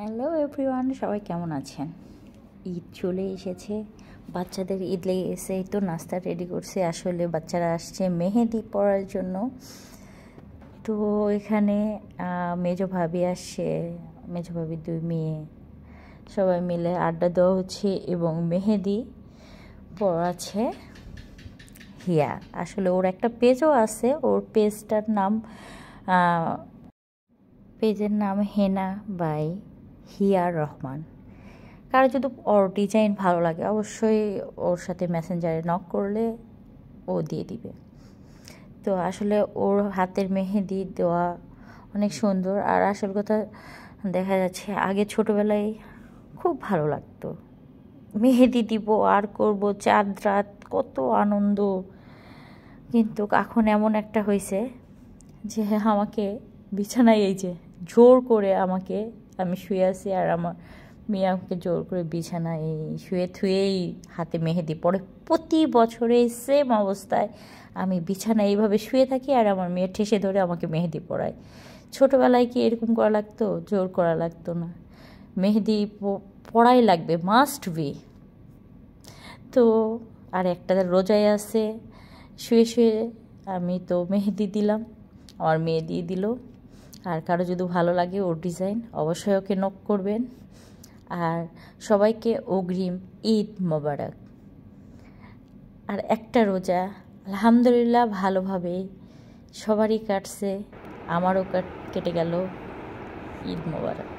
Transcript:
Hello everyone, সবাই কেমন আছেন? ঈদ চলে এসেছে, বাচ্চাদের ঈদ লেগে এসে তো নাস্তা রেডি করছে। আসলে বাচ্চারা আসছে মেহেদি পরার জন্য। তো এখানে মেজো ভাবি আসছে, মেজো ভাবির 2 মেয়ে, সবাই মিলে আড্ডা দেওয়া হচ্ছে এবং মেহেদি পড়াচ্ছে হিয়া। আসলে ওর একটা পেজও আছে, ওর পেজের নাম হেনা বাই হিয়া রহমান। কারো যদি ওর ডিজাইন ভালো লাগে অবশ্যই ওর সাথে মেসেঞ্জারে নক করলে ও দিয়ে দিবে। তো আসলে ওর হাতের মেহেদি দেওয়া অনেক সুন্দর। আর আসল কথা দেখা যাচ্ছে আগে ছোটোবেলায় খুব ভালো লাগতো, মেহেদি দিব আর করব চাঁদ রাত, কত আনন্দ। কিন্তু এখন এমন একটা হয়েছে যে আমাকে বিছানায় এই যে জোর করে আমি শুয়ে আছি আর আমার মেয়ে আমাকে জোর করে বিছানায় শুয়ে থুয়েই হাতে মেহেদি পড়ে। প্রতি বছরে সেম অবস্থায় আমি বিছানায় এইভাবে শুয়ে থাকি আর আমার মেয়ে ঠেসে ধরে আমাকে মেহেদি পড়ায়। ছোটোবেলায় কি এরকম করা লাগতো? জোর করা লাগতো না, মেহেদি পড়াই লাগবে, মাস্ট বি। তো আর একটা রোজায় আছে, শুয়ে শুয়ে আমি তো মেহেদি দিলাম, আমার মেয়ে দিয়ে দিল। আর কারো যদি ভালো লাগে ওর ডিজাইন অবশ্যই ওকে নক করবেন। আর সবাইকে অগ্রিম ঈদ মোবারক। আর একটা রোজা আলহামদুলিল্লাহ ভালোভাবে সবারই কাটছে, আমারও কেটে গেল। ঈদ মোবারক।